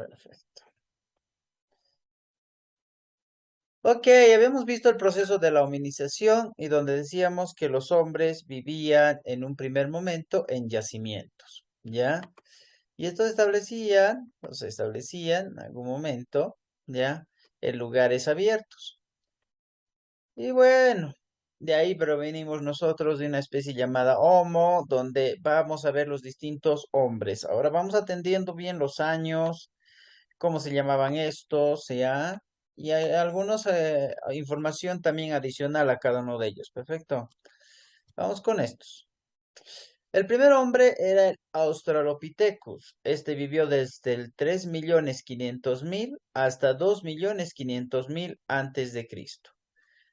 Perfecto. Ok, habíamos visto el proceso de la hominización y donde decíamos que los hombres vivían en un primer momento en yacimientos, ¿ya? Y estos establecían, o se establecían en algún momento, ¿ya? En lugares abiertos. Y bueno, de ahí provenimos nosotros de una especie llamada Homo, donde vamos a ver los distintos hombres. Ahora vamos atendiendo bien los años, cómo se llamaban estos, ¿ya? Y hay algunos información también adicional a cada uno de ellos. Perfecto. Vamos con estos. El primer hombre era el Australopithecus. Este vivió desde el 3.500.000 hasta 2.500.000 antes de Cristo.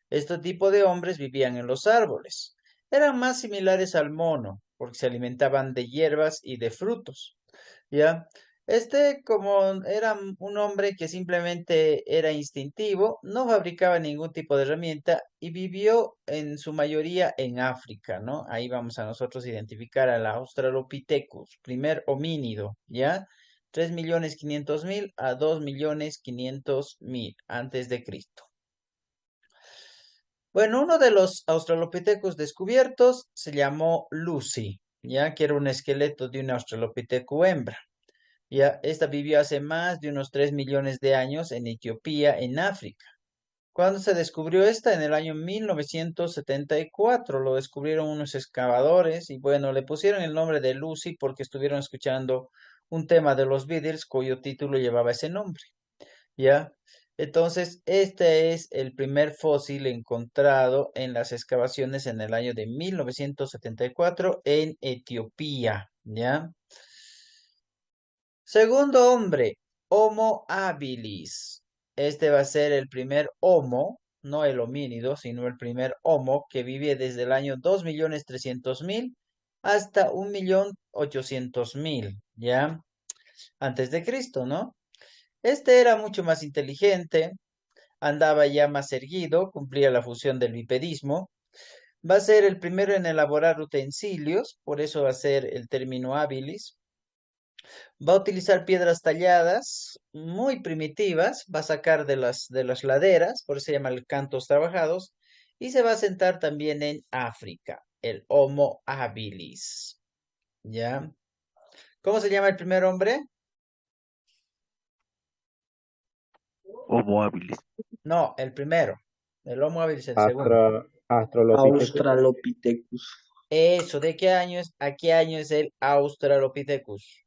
Este tipo de hombres vivían en los árboles. Eran más similares al mono, porque se alimentaban de hierbas y de frutos. ¿Ya? Este, como era un hombre que simplemente era instintivo, no fabricaba ningún tipo de herramienta y vivió en su mayoría en África, ¿no? Ahí vamos a nosotros identificar al Australopithecus, primer homínido, ¿ya? 3.500.000 a 2.500.000 antes de Cristo. Bueno, uno de los Australopithecus descubiertos se llamó Lucy, ya que era un esqueleto de un Australopithecus hembra. Ya, esta vivió hace más de unos 3 millones de años en Etiopía, en África. ¿Cuándo se descubrió esta? En el año 1974. Lo descubrieron unos excavadores y bueno, le pusieron el nombre de Lucy porque estuvieron escuchando un tema de los Beatles cuyo título llevaba ese nombre. ¿Ya? Entonces, este es el primer fósil encontrado en las excavaciones en el año de 1974 en Etiopía. ¿Ya? Segundo hombre, Homo habilis. Este va a ser el primer Homo, no el homínido, sino el primer Homo que vive desde el año 2.300.000 hasta 1.800.000, ¿ya? Antes de Cristo, ¿no? Este era mucho más inteligente, andaba ya más erguido, cumplía la función del bipedismo. Va a ser el primero en elaborar utensilios, por eso va a ser el término habilis. Va a utilizar piedras talladas muy primitivas, va a sacar de las laderas, por eso se llama el cantos trabajados, y se va a sentar también en África, el Homo habilis. ¿Ya? ¿Cómo se llama el primer hombre? Homo habilis. No, el primero. El Homo habilis, el segundo. Australopithecus. Australopithecus. Eso, ¿de qué año es? ¿A qué año es el Australopithecus?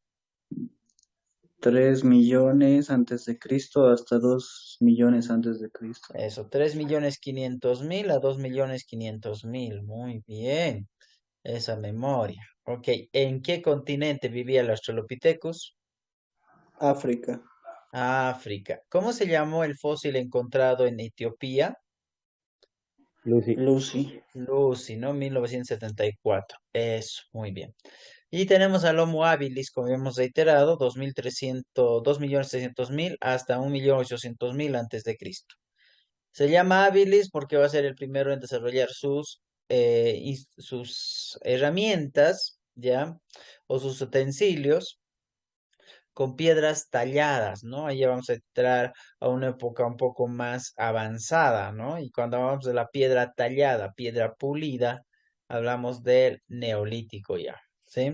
3 millones antes de Cristo hasta 2 millones antes de Cristo. Eso, 3.500.000 a 2.500.000. Muy bien. Esa memoria. Ok, ¿en qué continente vivía el Australopithecus? África. África. ¿Cómo se llamó el fósil encontrado en Etiopía? Lucy. Lucy. Lucy, ¿no? 1974. Eso, muy bien. Y tenemos al Homo habilis, como hemos reiterado, 2.300.000 hasta 1.800.000 antes de Cristo. Se llama habilis porque va a ser el primero en desarrollar sus herramientas, ¿ya? O sus utensilios con piedras talladas, ¿no? Ahí ya vamos a entrar a una época un poco más avanzada, ¿no? Y cuando hablamos de la piedra tallada, piedra pulida, hablamos del neolítico ya, ¿sí?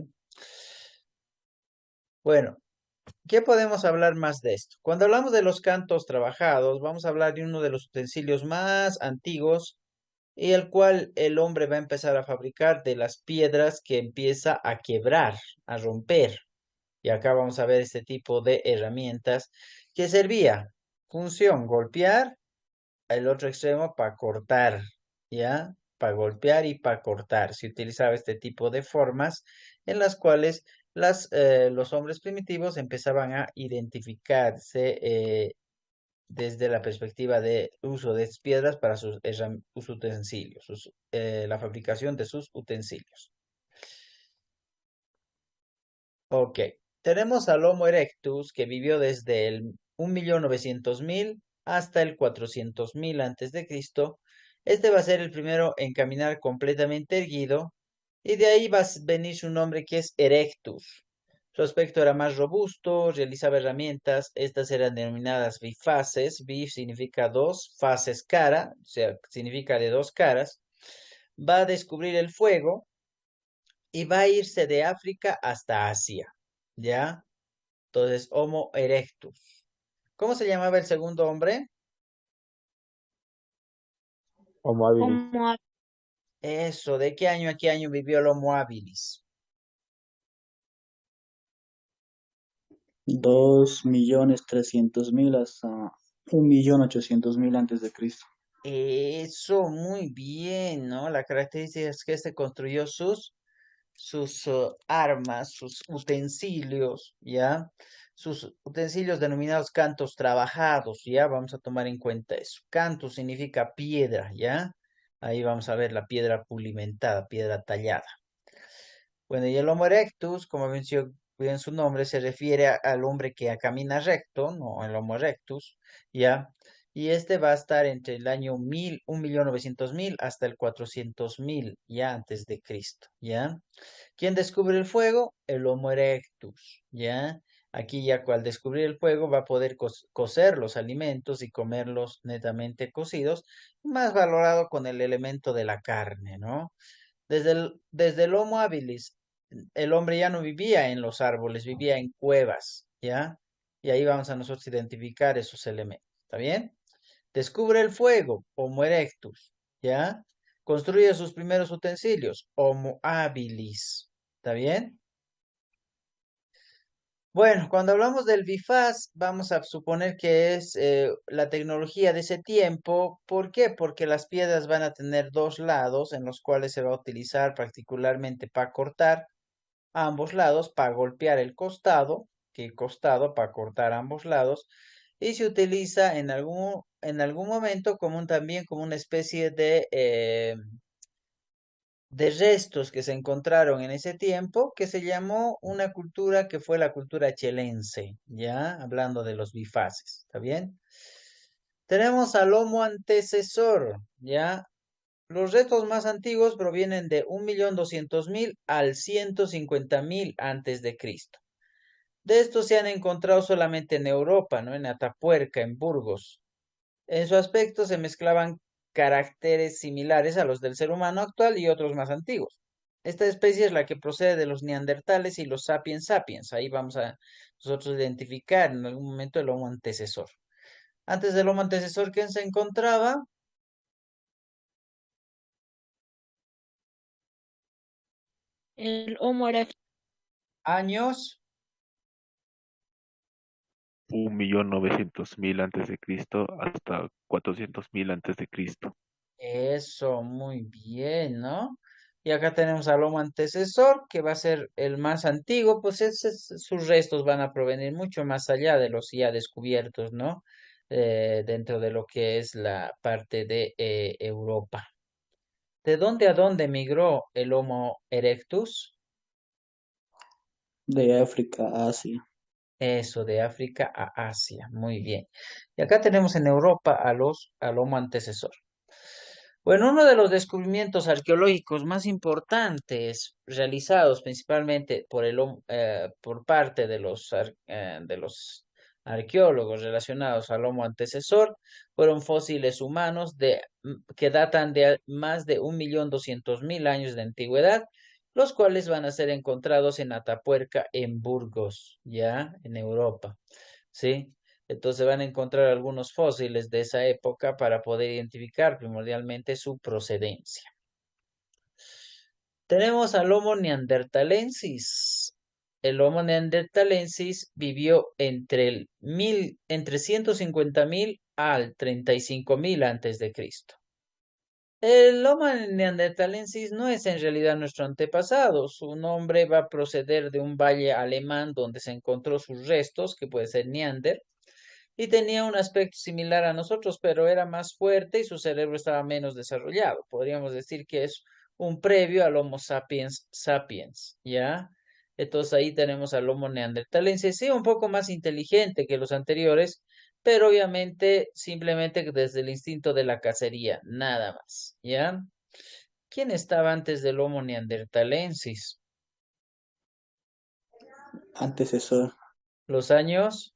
Bueno, ¿qué podemos hablar más de esto? Cuando hablamos de los cantos trabajados, vamos a hablar de uno de los utensilios más antiguos y el cual el hombre va a empezar a fabricar de las piedras que empieza a quebrar, a romper. Y acá vamos a ver este tipo de herramientas que servía. Función, golpear, el otro extremo para cortar, ¿ya? Para golpear y para cortar. Se utilizaba este tipo de formas en las cuales los hombres primitivos empezaban a identificarse desde la perspectiva de uso de piedras para sus utensilios, la fabricación de sus utensilios. Ok, tenemos al Homo erectus que vivió desde el 1.900.000 hasta el 400.000 antes de Cristo. Este va a ser el primero en caminar completamente erguido y de ahí va a venir su nombre que es erectus. Su aspecto era más robusto, realizaba herramientas, estas eran denominadas bifaces. Bif significa dos, faces cara, o sea, significa de dos caras. Va a descubrir el fuego y va a irse de África hasta Asia, ¿ya? Entonces, Homo erectus. ¿Cómo se llamaba el segundo hombre? Homo habilis. Homo Eso, ¿de qué año a qué año vivió el Homo habilis? 2.300.000 hasta 1.800.000 antes de Cristo. Eso, muy bien, ¿no? La característica es que este construyó sus armas, sus utensilios, ¿ya? Sus utensilios denominados cantos trabajados, ¿ya? Vamos a tomar en cuenta eso. Canto significa piedra, ¿ya? Ahí vamos a ver la piedra pulimentada, piedra tallada. Bueno, y el Homo erectus, como mencionó bien su nombre, se refiere al hombre que camina recto, no el Homo erectus, ¿ya? Y este va a estar entre el año 1000, 1.900.000 hasta el 400.000, ya antes de Cristo, ¿ya? ¿Quién descubre el fuego? El Homo erectus, ¿ya? Aquí ya al descubrir el fuego va a poder cocer los alimentos y comerlos netamente cocidos, más valorado con el elemento de la carne, ¿no? Desde el Homo habilis, el hombre ya no vivía en los árboles, vivía en cuevas, ¿ya? Y ahí vamos a nosotros identificar esos elementos, ¿está bien? Descubre el fuego, Homo erectus, ¿ya? Construye sus primeros utensilios, Homo habilis, ¿está bien? Bueno, cuando hablamos del bifaz, vamos a suponer que es la tecnología de ese tiempo. ¿Por qué? Porque las piedras van a tener dos lados en los cuales se va a utilizar particularmente para cortar ambos lados, para golpear el costado, que el costado para cortar ambos lados, y se utiliza en algún momento también como una especie de restos que se encontraron en ese tiempo, que se llamó una cultura que fue la cultura chelense, ¿ya? Hablando de los bifaces, ¿está bien? Tenemos al Homo antecesor, ¿ya? Los restos más antiguos provienen de 1.200.000 al 150.000 antes de Cristo. De estos se han encontrado solamente en Europa, ¿no? En Atapuerca, en Burgos. En su aspecto se mezclaban caracteres similares a los del ser humano actual y otros más antiguos. Esta especie es la que procede de los neandertales y los sapiens sapiens. Ahí vamos a nosotros identificar en algún momento el Homo antecesor. Antes del Homo antecesor, ¿quién se encontraba? el Homo erectus. Años. 1.900.000 antes de Cristo hasta 400.000 antes de Cristo. Eso, muy bien, ¿no? Y acá tenemos al Homo antecesor, que va a ser el más antiguo, pues sus restos van a provenir mucho más allá de los ya descubiertos, ¿no? Dentro de lo que es la parte de Europa. ¿De dónde a dónde migró el Homo erectus? De África a Asia. Eso, de África a Asia, muy bien. Y acá tenemos en Europa al Homo antecesor. Bueno, uno de los descubrimientos arqueológicos más importantes realizados principalmente por parte de los arqueólogos relacionados al Homo antecesor fueron fósiles humanos que datan de más de 1.200.000 años de antigüedad, los cuales van a ser encontrados en Atapuerca, en Burgos, ya en Europa, ¿sí? Entonces van a encontrar algunos fósiles de esa época para poder identificar primordialmente su procedencia. Tenemos al Homo neanderthalensis. El Homo neanderthalensis vivió entre 150.000 al 35.000 antes de Cristo. El Homo neanderthalensis no es en realidad nuestro antepasado. Su nombre va a proceder de un valle alemán donde se encontró sus restos, que puede ser Neander, y tenía un aspecto similar a nosotros, pero era más fuerte y su cerebro estaba menos desarrollado. Podríamos decir que es un previo al Homo sapiens sapiens, ¿ya? Entonces ahí tenemos al Homo neanderthalense, sí, un poco más inteligente que los anteriores, pero obviamente simplemente desde el instinto de la cacería, nada más, ¿ya? ¿Quién estaba antes del Homo neanderthalensis? Antecesor, Los años,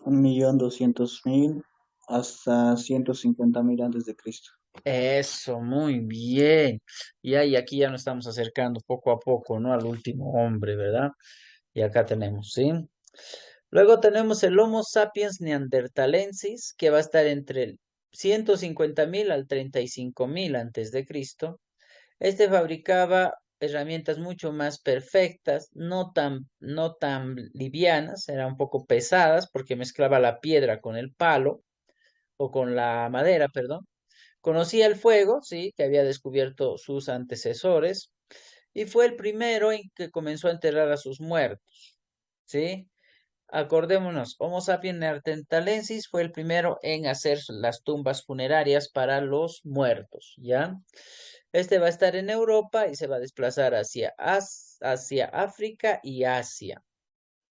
1.200.000 hasta 150.000 antes de Cristo. eso, muy bien. Y aquí ya nos estamos acercando poco a poco, ¿no? Al último hombre, ¿verdad? Y acá tenemos, ¿sí? Luego tenemos el Homo sapiens neanderthalensis, que va a estar entre el 150.000 al 35.000 antes de Cristo. Este fabricaba herramientas mucho más perfectas, no tan livianas, eran un poco pesadas porque mezclaba la piedra con el palo o con la madera, perdón. Conocía el fuego, sí, que había descubierto sus antecesores, y fue el primero en que comenzó a enterrar a sus muertos, ¿sí? Acordémonos, Homo sapiens neanderthalensis fue el primero en hacer las tumbas funerarias para los muertos, ¿ya? Este va a estar en Europa y se va a desplazar hacia África y Asia.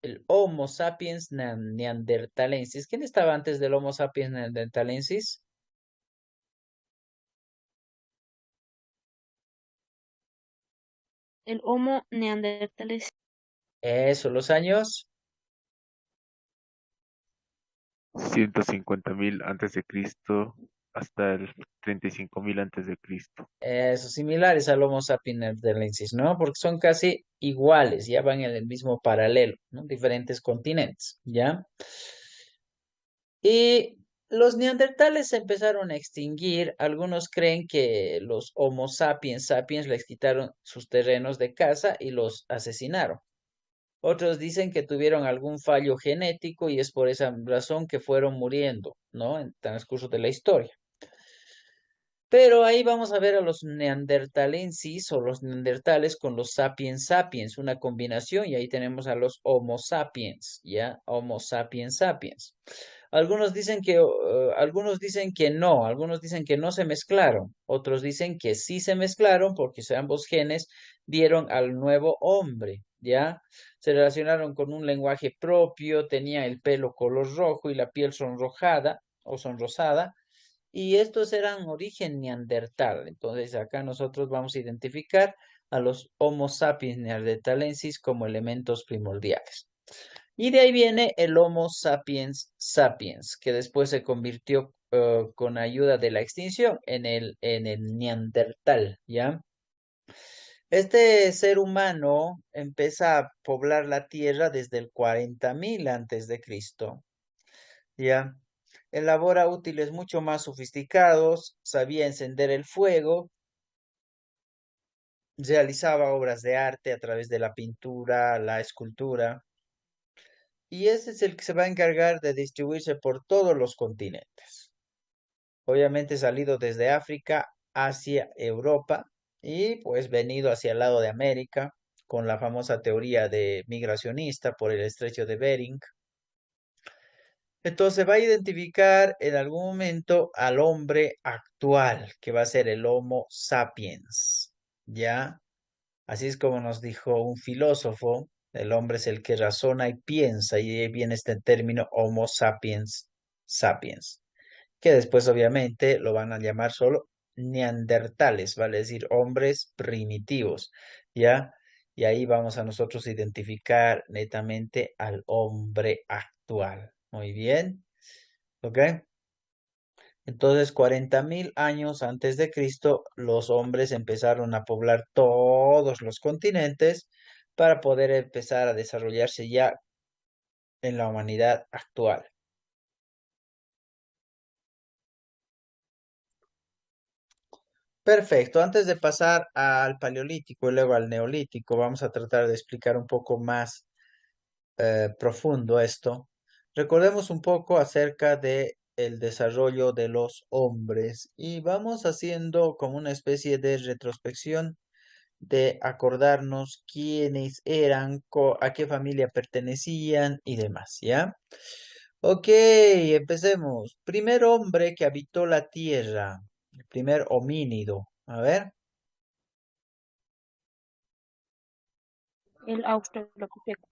El Homo sapiens neanderthalensis. ¿Quién estaba antes del Homo sapiens neanderthalensis? El Homo neanderthalensis. Eso, los años. 150.000 antes de Cristo hasta el 35.000 antes de Cristo. Eso, similares al Homo sapiens neanderthalensis, ¿no? Porque son casi iguales, ya van en el mismo paralelo, ¿no? Diferentes continentes, ¿ya? Y los neandertales se empezaron a extinguir. Algunos creen que los Homo sapiens sapiens les quitaron sus terrenos de caza y los asesinaron. Otros dicen que tuvieron algún fallo genético y es por esa razón que fueron muriendo, ¿no? En el transcurso de la historia. Pero ahí vamos a ver a los neandertalensis o los neandertales con los sapiens sapiens, una combinación, y ahí tenemos a los Homo sapiens, ¿ya? Homo sapiens sapiens. Algunos dicen que no se mezclaron, otros dicen que sí se mezclaron porque ambos genes dieron al nuevo hombre, ¿ya? Se relacionaron con un lenguaje propio, tenía el pelo color rojo y la piel sonrojada o sonrosada y estos eran origen neandertal. Entonces acá nosotros vamos a identificar a los Homo sapiens neanderthalensis como elementos primordiales. Y de ahí viene el Homo sapiens sapiens, que después se convirtió con ayuda de la extinción en el neandertal, ¿ya? Este ser humano empieza a poblar la tierra desde el 40.000 antes de Cristo, ¿ya? Elabora útiles mucho más sofisticados, sabía encender el fuego, realizaba obras de arte a través de la pintura, la escultura, y ese es el que se va a encargar de distribuirse por todos los continentes. Obviamente salido desde África hacia Europa y pues venido hacia el lado de América con la famosa teoría de migracionista por el estrecho de Bering. Entonces va a identificar en algún momento al hombre actual, que va a ser el Homo sapiens, ¿ya? Así es como nos dijo un filósofo, el hombre es el que razona y piensa, y de ahí viene este término Homo sapiens sapiens, que después obviamente lo van a llamar solo neandertales, vale decir hombres primitivos, ¿ya? Y ahí vamos a nosotros identificar netamente al hombre actual. Muy bien, ¿ok? Entonces, 40.000 años antes de Cristo, los hombres empezaron a poblar todos los continentes para poder empezar a desarrollarse ya en la humanidad actual. Perfecto. Antes de pasar al paleolítico y luego al neolítico, vamos a tratar de explicar un poco más profundo esto. Recordemos un poco acerca de el desarrollo de los hombres y vamos haciendo como una especie de retrospección de acordarnos quiénes eran, a qué familia pertenecían y demás, ¿ya? Ok, empecemos. Primer hombre que habitó la tierra, el primer homínido. A ver, El Australopithecus.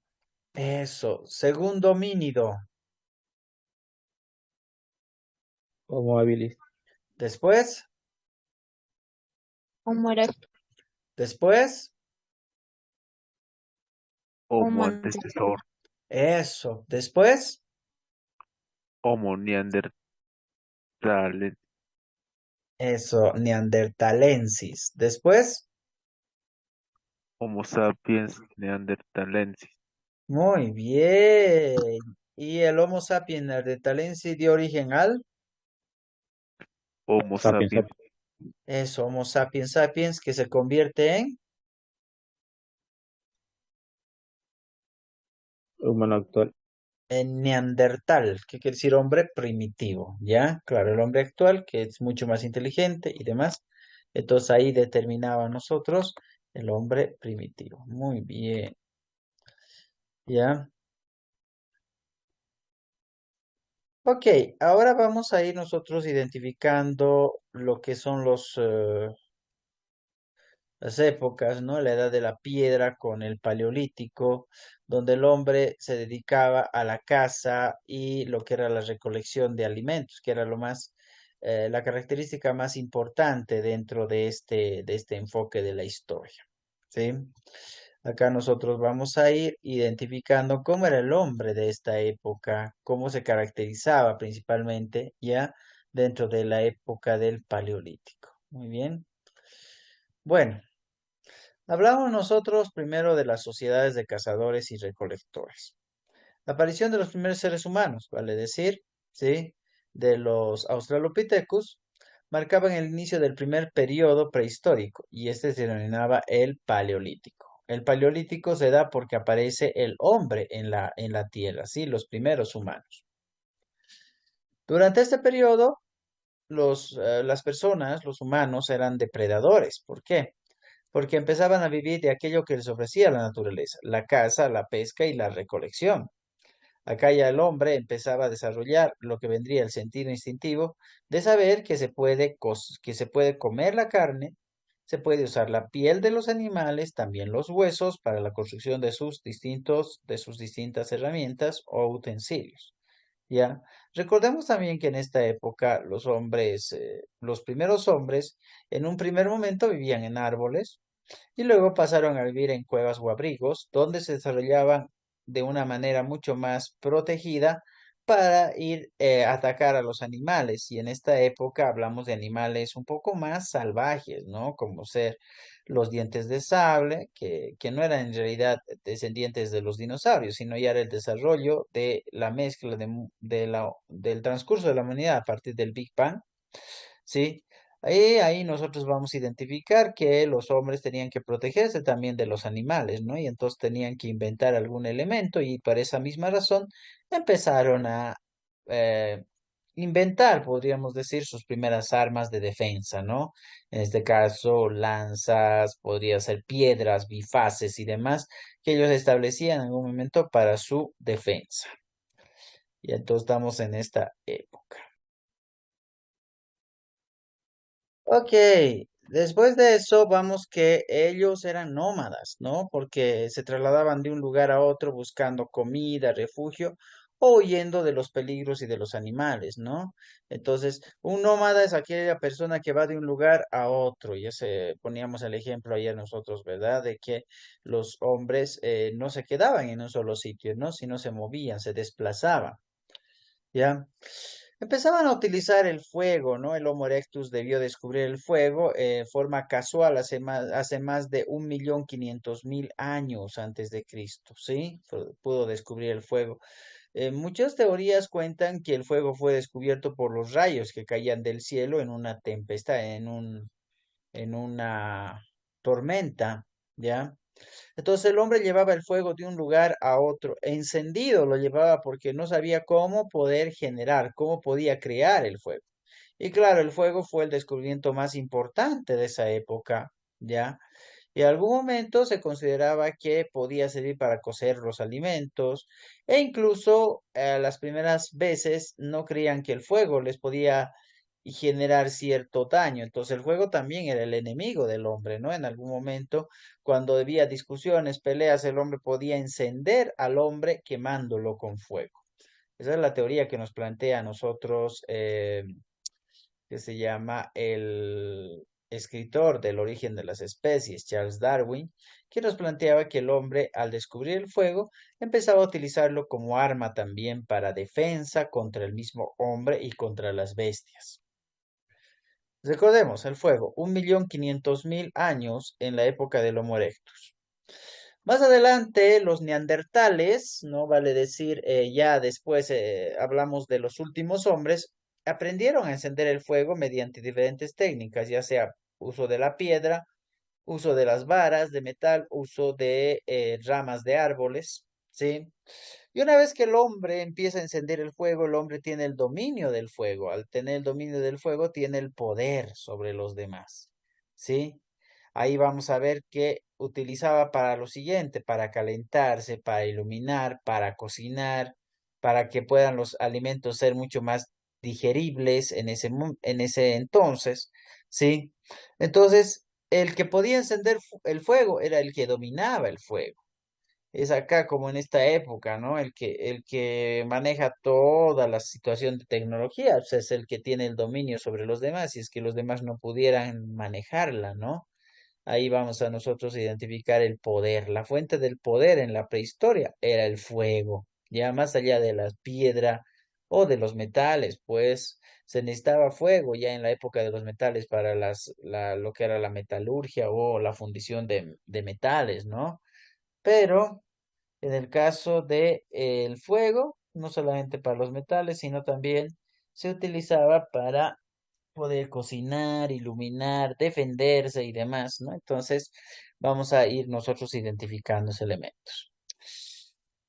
eso. Segundo homínido. Homo habilis. Después, Homo erectus. después, Homo Homo antecesor, Eso. Después, Homo neanderthalensis, eso, neandertalensis. Después, Homo sapiens neanderthalensis, muy bien. Y el Homo sapiens neanderthalensis dio origen al, Homo Sapiens, sapiens, sapiens. eso, Homo sapiens sapiens, que se convierte Humano actual. en neandertal, que quiere decir hombre primitivo, ¿ya? Claro, el hombre actual, que es mucho más inteligente y demás. Entonces ahí determinaba a nosotros el hombre primitivo. Muy bien, ¿ya? Ok, ahora vamos a ir nosotros identificando lo que son las épocas, ¿no? La edad de la piedra con el paleolítico, donde el hombre se dedicaba a la caza y lo que era la recolección de alimentos, que era la característica más importante dentro de este enfoque de la historia, ¿sí? Acá nosotros vamos a ir identificando cómo era el hombre de esta época, cómo se caracterizaba principalmente ya dentro de la época del paleolítico. Muy bien. Bueno. Hablamos nosotros primero de las sociedades de cazadores y recolectores. La aparición de los primeros seres humanos, vale decir, ¿sí? De los Australopithecus, marcaban el inicio del primer periodo prehistórico y este se denominaba el Paleolítico. El Paleolítico se da porque aparece el hombre en la Tierra, ¿sí? Los primeros humanos. Durante este periodo, las personas, los humanos, eran depredadores. ¿Por qué? Porque empezaban a vivir de aquello que les ofrecía la naturaleza, la caza, la pesca y la recolección. Acá ya el hombre empezaba a desarrollar lo que vendría el sentido instintivo de saber que que se puede comer la carne, se puede usar la piel de los animales, también los huesos para la construcción de sus distintas herramientas o utensilios. ¿Ya? Recordemos también que en esta época los primeros hombres, en un primer momento vivían en árboles, y luego pasaron a vivir en cuevas o abrigos, donde se desarrollaban de una manera mucho más protegida para ir a atacar a los animales. Y en esta época hablamos de animales un poco más salvajes, ¿no? Como ser los dientes de sable, que no eran en realidad descendientes de los dinosaurios, sino ya era el desarrollo de la mezcla del transcurso de la humanidad a partir del Big Bang. ¿Sí? Ahí nosotros vamos a identificar que los hombres tenían que protegerse también de los animales, ¿no? Y entonces tenían que inventar algún elemento y por esa misma razón empezaron a eh, inventar, podríamos decir, sus primeras armas de defensa, ¿no? En este caso, lanzas, podría ser piedras, bifaces y demás, que ellos establecían en algún momento para su defensa. Y entonces estamos en esta época. Ok, después de eso vamos que ellos eran nómadas, ¿no? Porque se trasladaban de un lugar a otro buscando comida, refugio o huyendo de los peligros y de los animales, ¿no? Entonces, un nómada es aquella persona que va de un lugar a otro. Poníamos el ejemplo ayer nosotros, ¿verdad? De que los hombres no se quedaban en un solo sitio, ¿no? Sino se movían, se desplazaban. ¿Ya? Empezaban a utilizar el fuego, ¿no? El Homo erectus debió descubrir el fuego forma casual hace más de 1.500.000 años antes de Cristo, ¿sí? Pudo descubrir el fuego. Muchas teorías cuentan que el fuego fue descubierto por los rayos que caían del cielo en una tempestad, en una tormenta, ¿ya? Entonces el hombre llevaba el fuego de un lugar a otro, encendido lo llevaba porque no sabía cómo poder generar, cómo podía crear el fuego. Y claro, el fuego fue el descubrimiento más importante de esa época, ¿ya? Y en algún momento se consideraba que podía servir para cocer los alimentos e incluso las primeras veces no creían que el fuego les podía generar cierto daño. Entonces el fuego también era el enemigo del hombre, ¿no? En algún momento, cuando había discusiones, peleas, el hombre podía encender al hombre quemándolo con fuego. Esa es la teoría que nos plantea a nosotros que se llama escritor del origen de las especies, Charles Darwin, quien nos planteaba que el hombre, al descubrir el fuego, empezaba a utilizarlo como arma también para defensa contra el mismo hombre y contra las bestias. Recordemos, el fuego, 1.500.000 años en la época del Homo erectus. Más adelante, los neandertales, ¿no? Vale decir, ya después hablamos de los últimos hombres, aprendieron a encender el fuego mediante diferentes técnicas, ya sea uso de la piedra, uso de las varas de metal, uso de ramas de árboles, ¿sí? Y una vez que el hombre empieza a encender el fuego, el hombre tiene el dominio del fuego. Al tener el dominio del fuego, tiene el poder sobre los demás, ¿sí? Ahí vamos a ver que utilizaba para lo siguiente, para calentarse, para iluminar, para cocinar, para que puedan los alimentos ser mucho más digeribles en ese entonces, ¿sí? Entonces, el que podía encender el fuego era el que dominaba el fuego. Es acá como en esta época, ¿no? El que maneja toda la situación de tecnología, pues es el que tiene el dominio sobre los demás, y es que los demás no pudieran manejarla, ¿no? Ahí vamos a nosotros identificar el poder. La fuente del poder en la prehistoria era el fuego, ya más allá de la piedra o de los metales, pues se necesitaba fuego ya en la época de los metales para lo que era la metalurgia o la fundición de metales, ¿no? Pero en el caso de el fuego, no solamente para los metales, sino también se utilizaba para poder cocinar, iluminar, defenderse y demás, ¿no? Entonces, vamos a ir nosotros identificando esos elementos.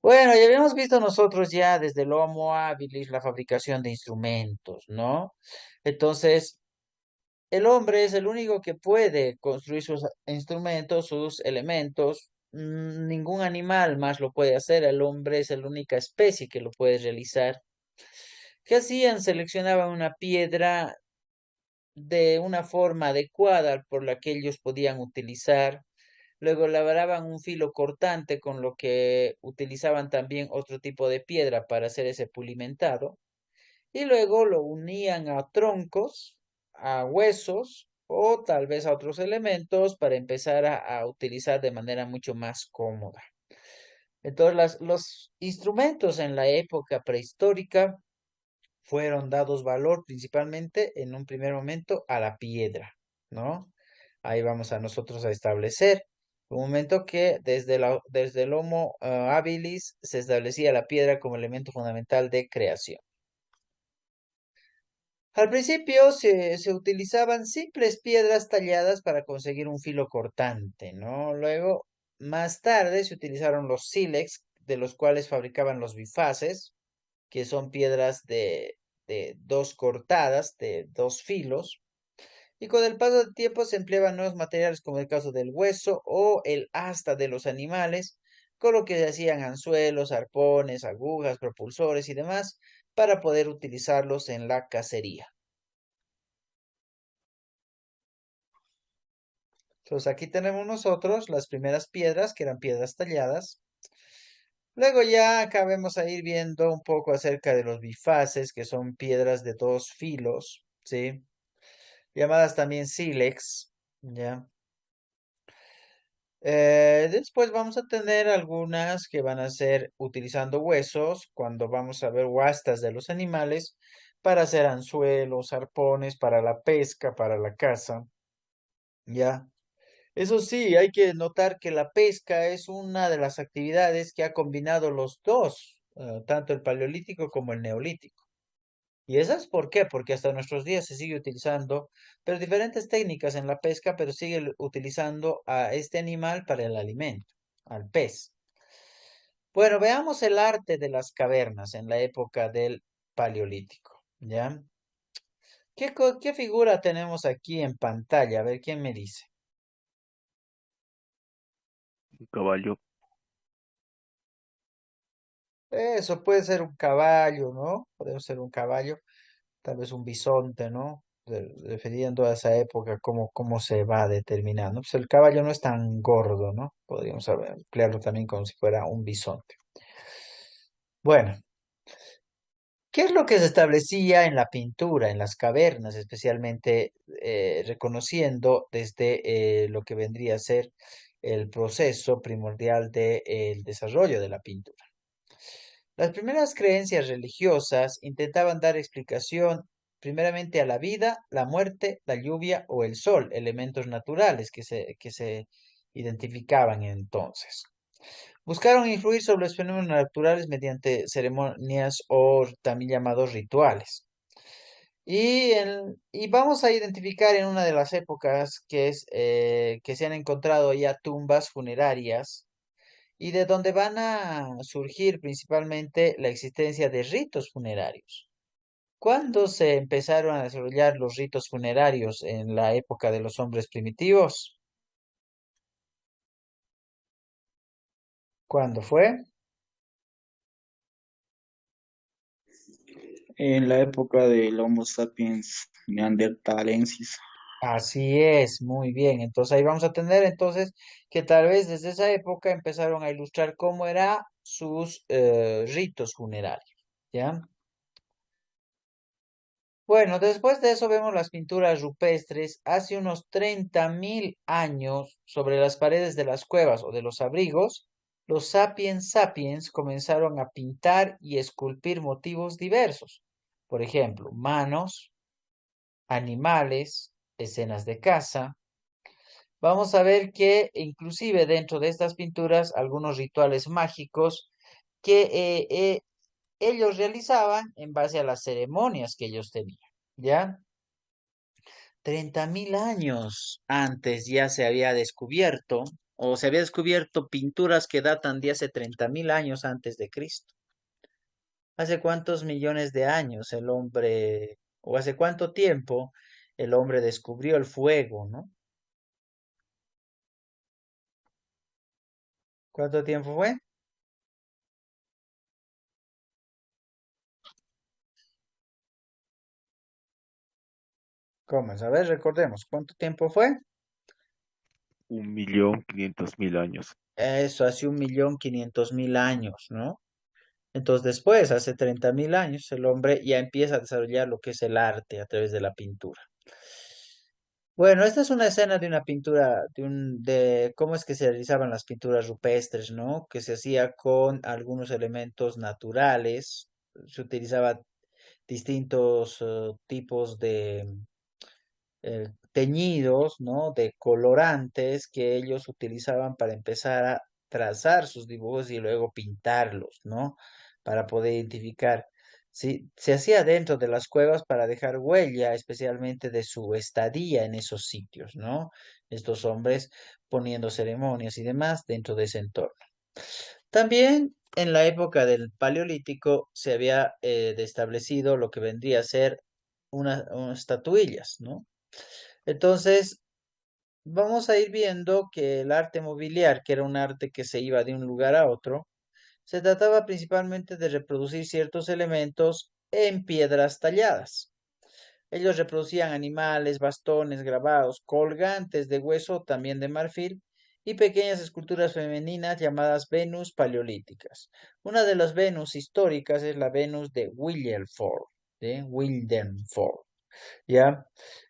Bueno, ya habíamos visto nosotros ya desde el Homo habilis la fabricación de instrumentos, ¿no? Entonces, el hombre es el único que puede construir sus instrumentos, sus elementos. Ningún animal más lo puede hacer. El hombre es la única especie que lo puede realizar. ¿Qué hacían? Seleccionaban una piedra de una forma adecuada por la que ellos podían utilizar. Luego labraban un filo cortante con lo que utilizaban también otro tipo de piedra para hacer ese pulimentado. Y luego lo unían a troncos, a huesos o tal vez a otros elementos para empezar a utilizar de manera mucho más cómoda. Entonces, los instrumentos en la época prehistórica fueron dados valor principalmente en un primer momento a la piedra, ¿no? Ahí vamos a nosotros a establecer un momento que desde el Homo habilis se establecía la piedra como elemento fundamental de creación. Al principio se utilizaban simples piedras talladas para conseguir un filo cortante, ¿no? Luego, más tarde se utilizaron los sílex, de los cuales fabricaban los bifaces, que son piedras de dos cortadas, de dos filos. Y con el paso del tiempo se empleaban nuevos materiales como el caso del hueso o el asta de los animales, con lo que se hacían anzuelos, arpones, agujas, propulsores y demás para poder utilizarlos en la cacería. Entonces aquí tenemos nosotros las primeras piedras, que eran piedras talladas. Luego ya acá vamos a ir viendo un poco acerca de los bifaces, que son piedras de dos filos, ¿sí? Llamadas también sílex, ¿ya? Después vamos a tener algunas que van a ser utilizando huesos, cuando vamos a ver huastas de los animales, para hacer anzuelos, arpones, para la pesca, para la caza, ¿ya? Eso sí, hay que notar que la pesca es una de las actividades que ha combinado los dos, tanto el paleolítico como el neolítico. ¿Y esas por qué? Porque hasta nuestros días se sigue utilizando, pero diferentes técnicas en la pesca, pero sigue utilizando a este animal para el alimento, al pez. Bueno, veamos el arte de las cavernas en la época del paleolítico, ¿ya? ¿Qué figura tenemos aquí en pantalla? A ver, ¿quién me dice? Un caballo, Eso puede ser un caballo, ¿no? Puede ser un caballo, tal vez un bisonte, ¿no? Refiriendo a esa época, cómo se va determinando. Pues el caballo no es tan gordo, ¿no? Podríamos emplearlo también como si fuera un bisonte. Bueno, ¿Qué es lo que se establecía en la pintura, en las cavernas, especialmente reconociendo desde lo que vendría a ser el proceso primordial del desarrollo de la pintura? Las primeras creencias religiosas intentaban dar explicación primeramente a la vida, la muerte, la lluvia o el sol, elementos naturales que se identificaban entonces. Buscaron influir sobre los fenómenos naturales mediante ceremonias o también llamados rituales. Y vamos a identificar en una de las épocas que es que se han encontrado ya tumbas funerarias y de donde van a surgir principalmente la existencia de ritos funerarios. ¿Cuándo se empezaron a desarrollar los ritos funerarios en la época de los hombres primitivos? ¿Cuándo fue? En la época del Homo sapiens neanderthalensis. Así es, muy bien. Entonces ahí vamos a tener entonces que tal vez desde esa época empezaron a ilustrar cómo eran sus ritos funerarios, ¿ya? Bueno, después de eso vemos las pinturas rupestres hace unos 30.000 años sobre las paredes de las cuevas o de los abrigos. Los sapiens sapiens comenzaron a pintar y esculpir motivos diversos. Por ejemplo, manos, animales, escenas de caza. Vamos a ver que inclusive dentro de estas pinturas algunos rituales mágicos que ellos realizaban en base a las ceremonias que ellos tenían, ¿ya? 30.000 años antes ya se había descubierto, o se había descubierto pinturas que datan de hace 30.000 años antes de Cristo. ¿Hace cuántos millones de años el hombre, o hace cuánto tiempo el hombre descubrió el fuego, ¿no? ¿Cuánto tiempo fue? ¿Cómo? A ver, recordemos, ¿cuánto tiempo fue? 1.500.000 años. Eso, hace 1.500.000 años, ¿no? Entonces después, hace 30.000 años, el hombre ya empieza a desarrollar lo que es el arte a través de la pintura. Bueno, esta es una escena de una pintura, de cómo es que se realizaban las pinturas rupestres, ¿no? Que se hacía con algunos elementos naturales, se utilizaba distintos tipos de teñidos, ¿no? De colorantes que ellos utilizaban para empezar a trazar sus dibujos y luego pintarlos, ¿no? Para poder identificar. Sí, se hacía dentro de las cuevas para dejar huella, especialmente de su estadía en esos sitios, ¿no? Estos hombres poniendo ceremonias y demás dentro de ese entorno. También en la época del Paleolítico se había establecido lo que vendría a ser unas estatuillas, ¿no? Entonces, vamos a ir viendo que el arte mobiliar, que era un arte que se iba de un lugar a otro, se trataba principalmente de reproducir ciertos elementos en piedras talladas. Ellos reproducían animales, bastones, grabados, colgantes de hueso, también de marfil, y pequeñas esculturas femeninas llamadas Venus paleolíticas. Una de las Venus históricas es la Venus de Wildenford, de Wildenford. ¿Ya?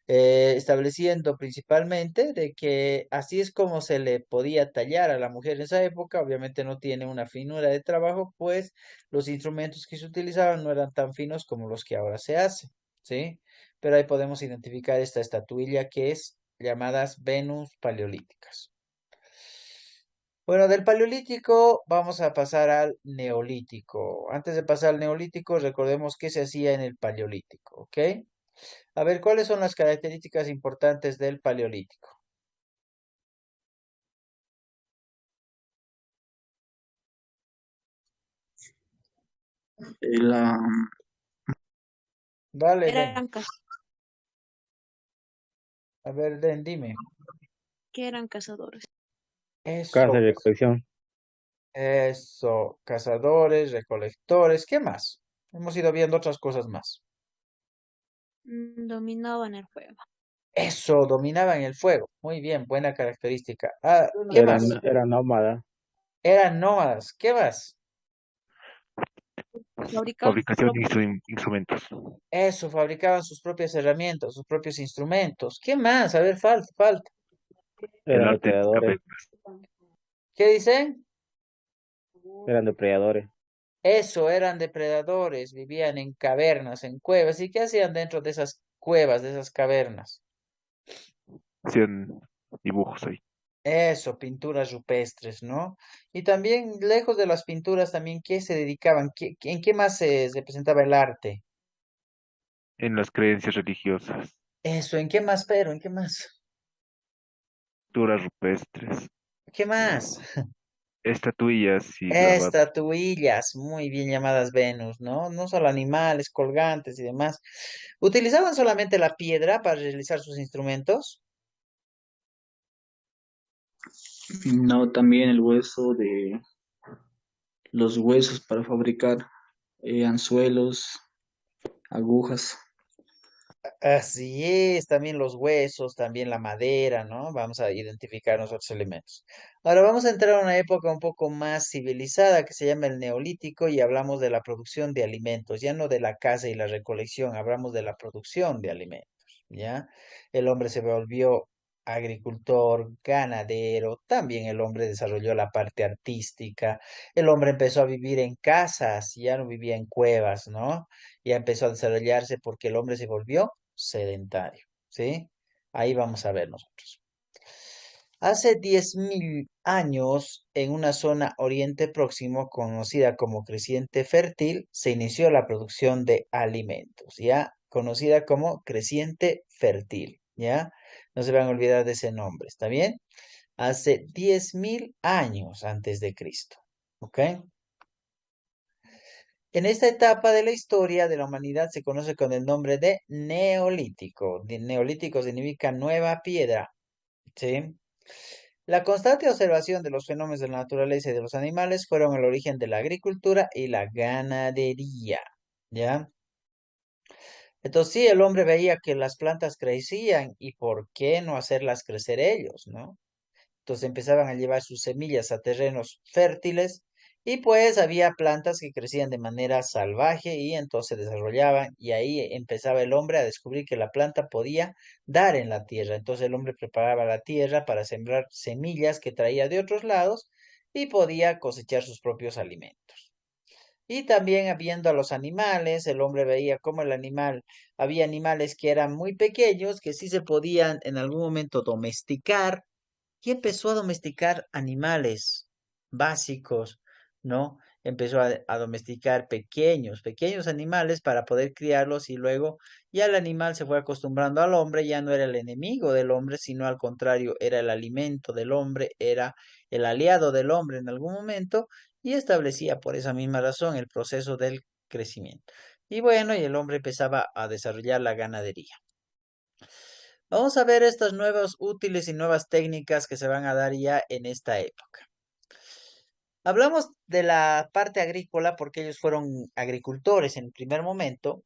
Estableciendo principalmente de que así es como se le podía tallar a la mujer en esa época, obviamente no tiene una finura de trabajo, pues los instrumentos que se utilizaban no eran tan finos como los que ahora se hacen, ¿sí? Pero ahí podemos identificar esta estatuilla que es llamadas Venus paleolíticas. Bueno, del paleolítico vamos a pasar al neolítico. Antes de pasar al neolítico, recordemos qué se hacía en el paleolítico, ¿ok? A ver, ¿cuáles son las características importantes del paleolítico? La, Dale, Den. Eran, caz- A ver, Den, dime. que eran cazadores. Casa Eso, de recolección. eso, cazadores, recolectores, ¿qué más? Hemos ido viendo otras cosas más. Dominaban el juego. Eso, dominaban el fuego. Muy bien, buena característica. Ah, ¿qué Era, más? era nómada. Eran nómadas, ¿qué más? Fabricaban sus Fabricación propios. y instrumentos. Eso, fabricaban sus propias herramientas, sus propios instrumentos. ¿Qué más? A ver, falta. El Eran arte de depredadores, cavernas. ¿Qué dicen? eran depredadores. Eso, eran depredadores, vivían en cavernas, en cuevas. ¿Y qué hacían dentro de esas cuevas, de esas cavernas? Hacían dibujos ahí. Eso, pinturas rupestres, ¿no? Y también, lejos de las pinturas, también, ¿qué se dedicaban? ¿En qué más se presentaba el arte? En las creencias religiosas. Eso, ¿en qué más, pero? ¿En qué más? Pinturas rupestres. ¿Qué más? Estatuillas y grabados. Estatuillas, muy bien llamadas Venus, ¿no? No solo animales, colgantes y demás. ¿Utilizaban solamente la piedra para realizar sus instrumentos? No, también el hueso de los huesos para fabricar anzuelos, agujas. Así es, también los huesos, también la madera, ¿no? Vamos a identificar nosotros elementos. Ahora vamos a entrar a una época un poco más civilizada que se llama el Neolítico y hablamos de la producción de alimentos, ya no de la caza y la recolección, hablamos de la producción de alimentos, ¿ya? El hombre se volvió agricultor, ganadero, también el hombre desarrolló la parte artística, el hombre empezó a vivir en casas, ya no vivía en cuevas, ¿no? Ya empezó a desarrollarse porque el hombre se volvió sedentario, ¿sí? Ahí vamos a ver nosotros. Hace 10.000 años, en una zona Oriente Próximo conocida como Creciente Fértil, se inició la producción de alimentos, ¿ya? Conocida como Creciente Fértil, ¿ya? No se van a olvidar de ese nombre, ¿está bien? Hace 10.000 años antes de Cristo, ¿ok? En esta etapa de la historia de la humanidad se conoce con el nombre de Neolítico. Neolítico significa nueva piedra, ¿sí? La constante observación de los fenómenos de la naturaleza y de los animales fueron el origen de la agricultura y la ganadería, ¿ya? Entonces sí, el hombre veía que las plantas crecían y por qué no hacerlas crecer ellos, ¿no? Entonces empezaban a llevar sus semillas a terrenos fértiles y pues había plantas que crecían de manera salvaje y entonces desarrollaban y ahí empezaba el hombre a descubrir que la planta podía dar en la tierra. Entonces el hombre preparaba la tierra para sembrar semillas que traía de otros lados y podía cosechar sus propios alimentos. Y también viendo a los animales, el hombre veía cómo había animales que eran muy pequeños, que sí se podían en algún momento domesticar y empezó a domesticar animales básicos, ¿no? Empezó a domesticar pequeños animales para poder criarlos y luego ya el animal se fue acostumbrando al hombre, ya no era el enemigo del hombre, sino al contrario, era el alimento del hombre, era el aliado del hombre en algún momento y establecía por esa misma razón el proceso del crecimiento. Y bueno, y el hombre empezaba a desarrollar la ganadería. Vamos a ver estas nuevas útiles y nuevas técnicas que se van a dar ya en esta época. Hablamos de la parte agrícola porque ellos fueron agricultores en el primer momento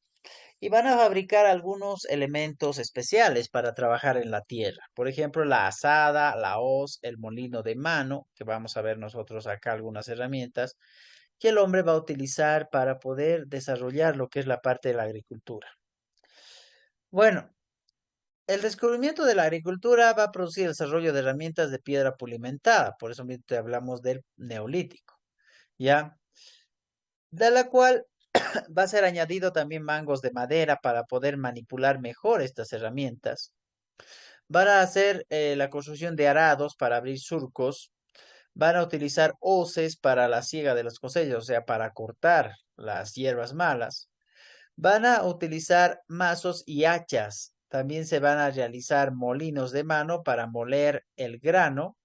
y van a fabricar algunos elementos especiales para trabajar en la tierra. Por ejemplo, la azada, la hoz, el molino de mano, que vamos a ver nosotros acá algunas herramientas que el hombre va a utilizar para poder desarrollar lo que es la parte de la agricultura. Bueno, el descubrimiento de la agricultura va a producir el desarrollo de herramientas de piedra pulimentada, por eso mismo te hablamos del neolítico, ¿ya? De la cual va a ser añadido también mangos de madera para poder manipular mejor estas herramientas. Van a hacer la construcción de arados para abrir surcos. Van a utilizar hoces para la siega de las cosechas, o sea, para cortar las hierbas malas. Van a utilizar mazos y hachas. También se van a realizar molinos de mano para moler el grano.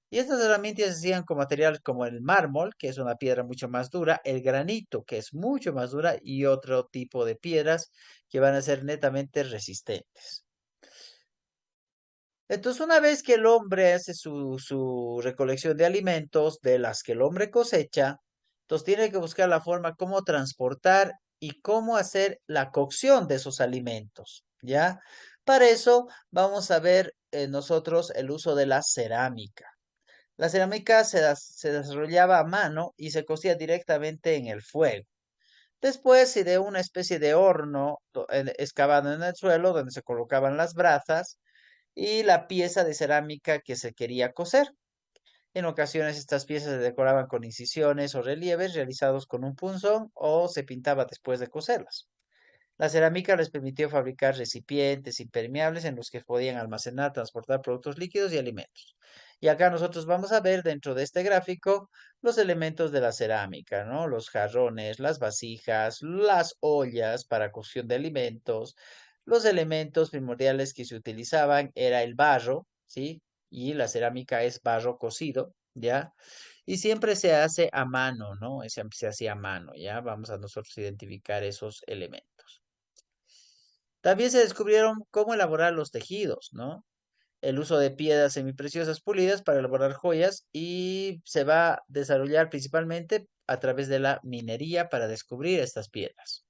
Y estas herramientas se hacían con materiales como el mármol, que es una piedra mucho más dura, el granito, que es mucho más dura, y otro tipo de piedras que van a ser netamente resistentes. Entonces, una vez que el hombre hace su recolección de alimentos, de las que el hombre cosecha, entonces tiene que buscar la forma cómo transportar y cómo hacer la cocción de esos alimentos, ¿ya? Para eso vamos a ver nosotros el uso de la cerámica. La cerámica se desarrollaba a mano y se cocía directamente en el fuego. Después se ideó una especie de horno excavado en el suelo donde se colocaban las brazas y la pieza de cerámica que se quería coser. En ocasiones estas piezas se decoraban con incisiones o relieves realizados con un punzón o se pintaba después de coserlas. La cerámica les permitió fabricar recipientes impermeables en los que podían almacenar, transportar productos líquidos y alimentos. Y acá nosotros vamos a ver dentro de este gráfico los elementos de la cerámica, ¿no? Los jarrones, las vasijas, las ollas para cocción de alimentos. Los elementos primordiales que se utilizaban era el barro, ¿sí? Y la cerámica es barro cocido, ¿ya? Y siempre se hace a mano, ¿no? Siempre se hacía a mano, ¿ya? Vamos a nosotros identificar esos elementos. También se descubrieron cómo elaborar los tejidos, ¿no? El uso de piedras semipreciosas pulidas para elaborar joyas y se va a desarrollar principalmente a través de la minería para descubrir estas piedras.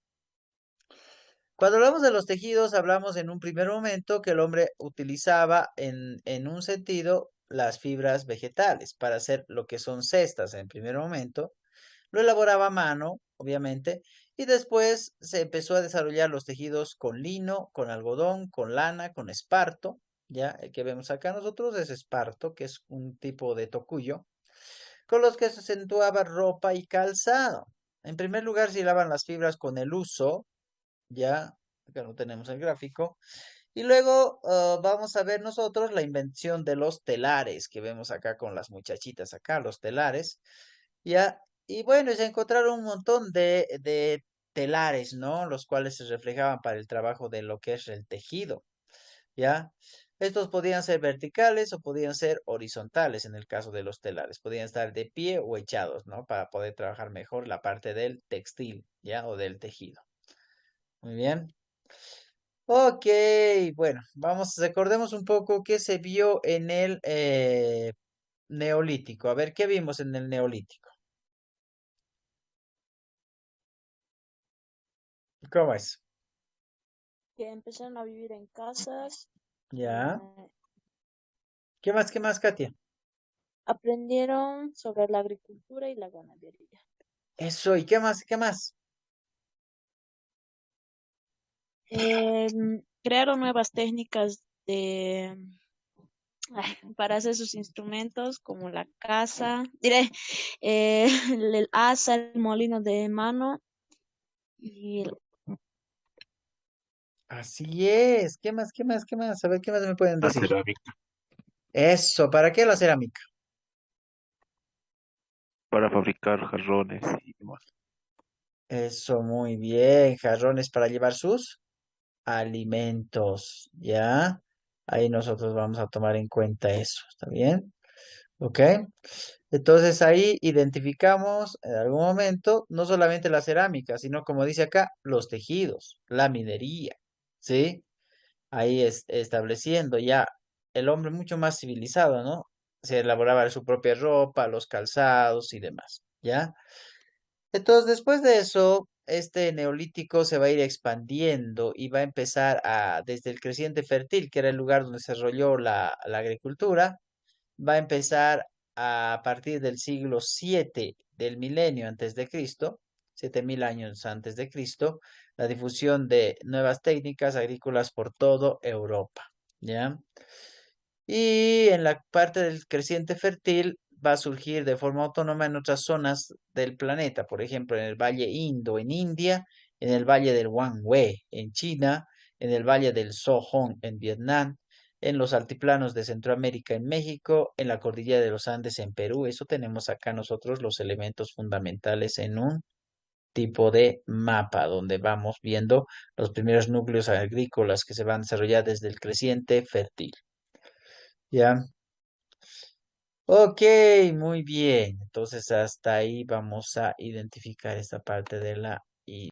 Cuando hablamos de los tejidos, hablamos en un primer momento que el hombre utilizaba en un sentido las fibras vegetales para hacer lo que son cestas en primer momento. Lo elaboraba a mano, obviamente, y después se empezó a desarrollar los tejidos con lino, con algodón, con lana, con esparto. Ya, el que vemos acá nosotros es esparto, que es un tipo de tocuyo, con los que se acentuaba ropa y calzado. En primer lugar, se hilaban las fibras con el uso, ya, acá no tenemos el gráfico, y luego vamos a ver nosotros la invención de los telares, que vemos acá con las muchachitas acá, los telares, ya, y bueno, se encontraron un montón de telares, ¿no? Los cuales se reflejaban para el trabajo de lo que es el tejido, ¿ya? Estos podían ser verticales o podían ser horizontales en el caso de los telares. Podían estar de pie o echados, ¿no? Para poder trabajar mejor la parte del textil, ¿ya? O del tejido. Muy bien. Ok, bueno, vamos, recordemos un poco qué se vio en el Neolítico. A ver, ¿qué vimos en el Neolítico? ¿Cómo es? Que empezaron a vivir en casas, ¿Ya? eh, Qué más, Katia? aprendieron sobre la agricultura y la ganadería. Eso, ¿y qué más? ¿Qué más? Crearon nuevas técnicas para hacer sus instrumentos, como la casa, diré, el asa, el molino de mano y Así es. ¿Qué más? ¿Qué más? ¿Qué más? A ver, ¿qué más me pueden La decir? cerámica, Eso, ¿para qué la cerámica? para fabricar jarrones y demás. Eso, muy bien. Jarrones para llevar sus alimentos, ¿ya? Ahí nosotros vamos a tomar en cuenta eso, ¿está bien? ¿Ok? Entonces ahí identificamos en algún momento no solamente la cerámica, sino como dice acá, los tejidos, la minería, ¿sí? Ahí estableciendo ya el hombre mucho más civilizado, ¿no? Se elaboraba su propia ropa, los calzados y demás, ¿ya? Entonces, después de eso, este neolítico se va a ir expandiendo y va a empezar desde el creciente fértil, que era el lugar donde se desarrolló la agricultura, va a empezar a partir del siglo 7 del milenio antes de Cristo, 7000 años antes de Cristo, la difusión de nuevas técnicas agrícolas por todo Europa, ¿ya? Y en la parte del creciente fértil va a surgir de forma autónoma en otras zonas del planeta, por ejemplo, en el Valle Indo en India, en el Valle del Huanghe en China, en el Valle del Sohong en Vietnam, en los altiplanos de Centroamérica en México, en la cordillera de los Andes en Perú. Eso tenemos acá nosotros los elementos fundamentales en un tipo de mapa donde vamos viendo los primeros núcleos agrícolas que se van a desarrollar desde el creciente fértil. ¿Ya? Ok, muy bien. Entonces hasta ahí vamos a identificar esta parte de la